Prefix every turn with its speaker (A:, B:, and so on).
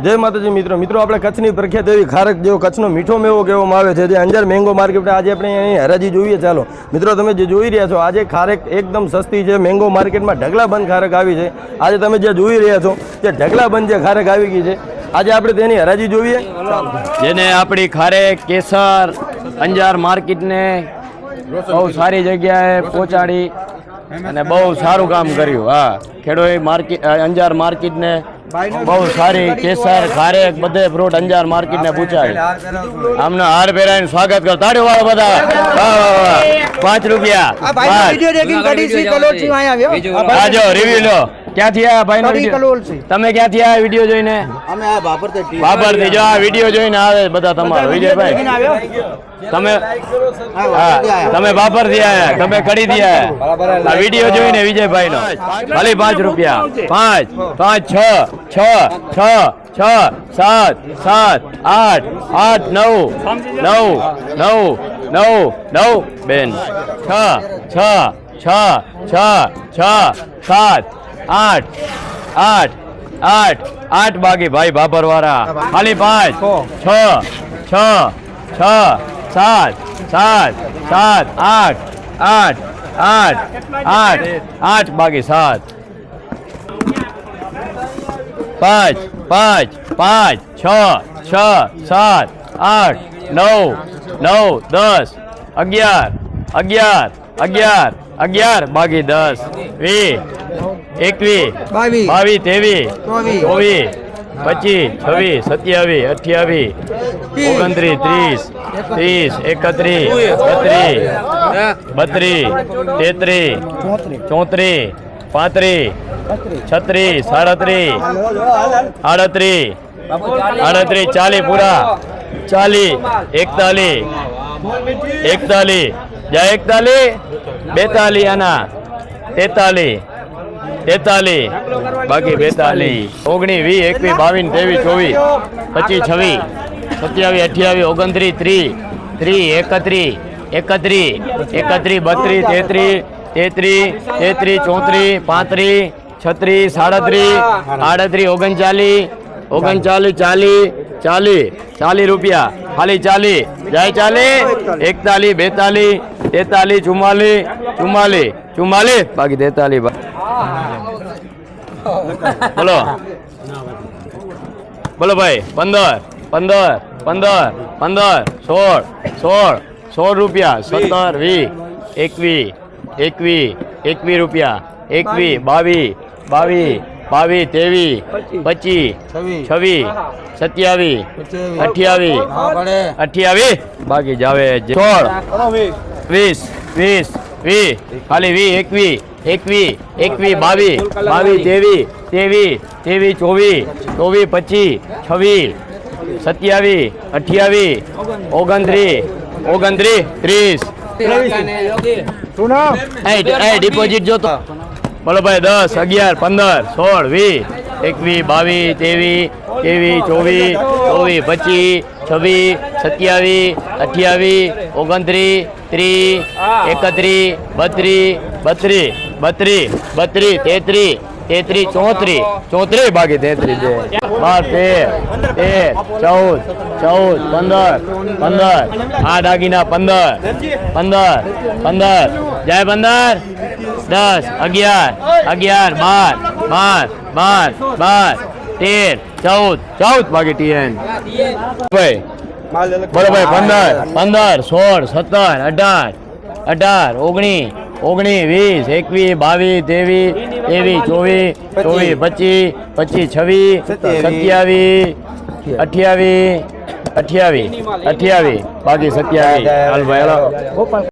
A: જય માતાજી મિત્રો આપણે કચ્છની પ્રખ્યાત એવી ખારક જેવો કચ્છનો મીઠો મેવો કહેવામાં આવે છે જે અંજાર મેંગો માર્કેટ આજે આપણે અહીં હરાજી જોઈએ ચાલો મિત્રો તમે જે જોઈ રહ્યા છો આજે ખારક એકદમ સસ્તી છે મેંગો માર્કેટમાં ઢગલાબંધ ખારક આવી છે આજે તમે જે જોઈ રહ્યા છો તે ઢગલાબંધ જે ખારક આવી ગઈ છે આજે આપણે તેની હરાજી જોઈએ
B: જેને આપણી ખારેક કેસર અંજાર માર્કેટને બહુ સારી જગ્યાએ પહોંચાડી અને બહુ સારું કામ કર્યું હા ખેડૂત માર્કેટ અંજાર માર્કેટને બહુ સારી કેસર ખારેક બધે ફ્રૂટ અંજાર માર્કેટને પૂછાય આમને હાર પહેરાઈને સ્વાગત કરો તાળીઓ વાળો બધા 5 રૂપિયા આજો રિવ્યુ લો ક્યાંથી આ ભાઈનો વિડિયો તમે ક્યાંથી આ વિડિયો જોઈને
C: અમે આ
B: બાબરથી જો આ વિડિયો જોઈને આવે બધા તમારો વિજયભાઈ તમે તમે બાબરથી આયા તમે કડીથી આયા આ વિડિયો જોઈને વિજયભાઈ નો ખાલી 5 રૂપિયા 5 5 6 6 6 7 7 8 8 9 9 9 9 બેન 6 6 6 6 7 8 8 8 8 બાકી ભાઈ બાબર વાળા ખાલી 5 6 6 6 7 7 7 8 8 8 8 8 બાકી 7 5 5 5 6 6 7 8 9 9 10 11 11 11 11 બાકી 10 20 21 22 23 24 25 26 27 28 29 30 31 32 33 34 35 36 37 38 40 પૂરા 40 41 41 જા 41 42 આના 43 43 બાકી 42 19 20 21 22 23 24 25 27 28 29 30 31 31 32 33 34 35 36 37 38 39 40 રૂપિયા ખાલી 40 જાય 40 41 42 43 44 બાકી 43 બોલો ભાઈ 15 15 15 15 16 16 રૂપિયા 17 20 21 21 રૂપિયા 21 22 22 23 25 26 27 28 બાકી જાવે 16 20 ખાલી 20 21 22 23 24 25 26 27 28 29 30 ડિપોઝિટ જોતો બોલો ભાઈ 10 11 15 16 20 21 22 23 24 25 26 27 28 29 30 31 32 33 34 બાકી 33 છે 12 13 14 15 આ દાગીના 15 જાય 15 10 11 12 13 બાકી TN ભાઈ બોલો ભાઈ 15 16 17 18 19 20 21 22 23 24 25 26 27 28 બાકી 27 હાલ ભાઈ